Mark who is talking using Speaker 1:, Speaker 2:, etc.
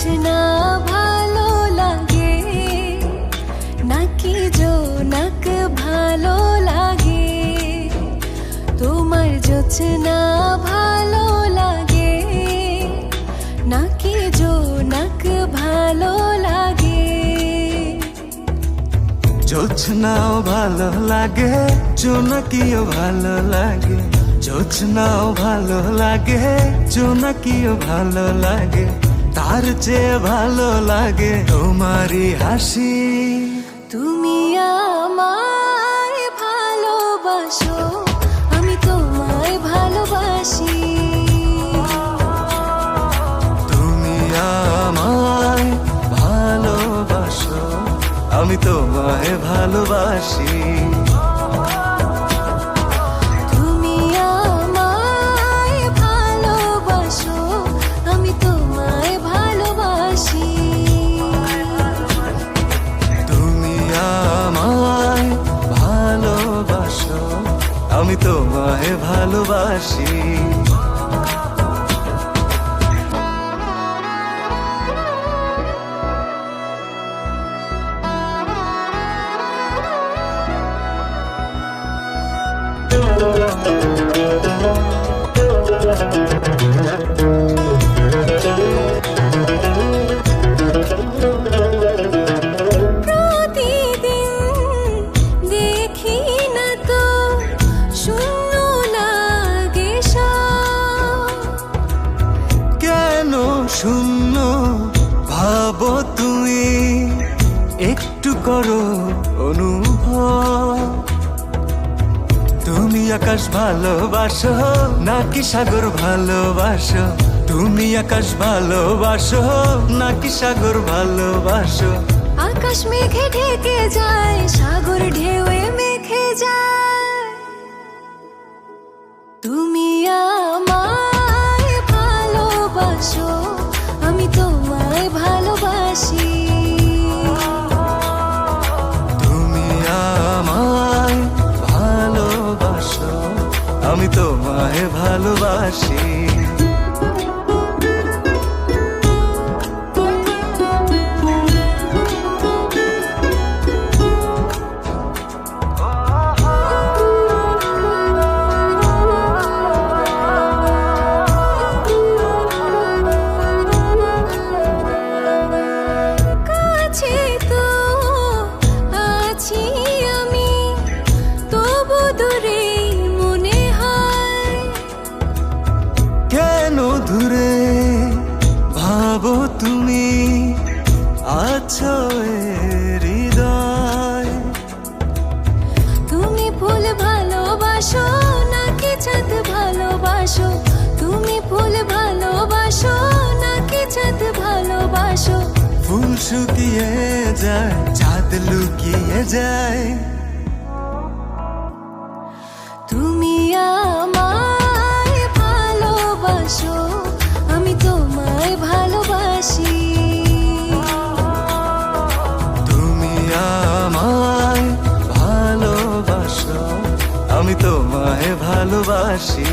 Speaker 1: জোছনা ভালো লাগে নাকি জোনাক ভালো লাগে? তোমার জোছনা ভালো লাগে নাকি জোনাক ভালো লাগে?
Speaker 2: জোছনাও ভালো লাগে, জোনাকিও ভালো লাগে। জোছনাও ভালো লাগে, জোনাকিও ভালো লাগে। তার চেয়ে ভালো লাগে তোমারই হাসি।
Speaker 1: তুমি আমায় ভালোবাসো, আমি তোমায় ভালোবাসি।
Speaker 2: তুমি আমায় ভালোবাসো, আমি তোমায় ভালোবাসি।
Speaker 1: তুমি আমায় ভালোবাসো, আমি তোমায় ভালোবাসি।
Speaker 2: তুমি আমায় ভালোবাসো, আমি তোমায় ভালোবাসি।
Speaker 1: প্রতিদিন দেখি না তো শূন্য লাগে সব।
Speaker 2: কেন শূন্য ভাবো তুমি, একটু করো অনুভব। তুমি আকাশ ভালোবাসো নাকি সাগর ভালোবাসো? তুমি আকাশ ভালোবাসো নাকি সাগর ভালোবাসো?
Speaker 1: আকাশ মেঘে ঢেকে যায়, সাগর ঢেউয়ে মেখে যায়। তুমি আমায় ভালোবাসো, আমি তোমায় ভালোবাসি।
Speaker 2: তুমি আমায় ভালোবাসো, আমি তোমায় ভালোবাসি।
Speaker 1: কাছে তো আছি আমি, তবু দূরে মনে হয়।
Speaker 2: কেন দূরে ভাবো তুমি, আছো এ হৃদয়।
Speaker 1: তুমি ফুল ভালোবাসো নাকি চাঁদ ভালোবাসো? তুমি ফুল ভালোবাসো নাকি চাঁদ ভালোবাসো?
Speaker 2: ফুল শুকিয়ে যায়, চাঁদ লুকিয়ে যায়।
Speaker 1: তুমি আমায় ভালোবাসো, আমি তোমায় ভালোবাসি।
Speaker 2: তুমি আমায় ভালোবাসো, আমি তোমায় ভালোবাসি।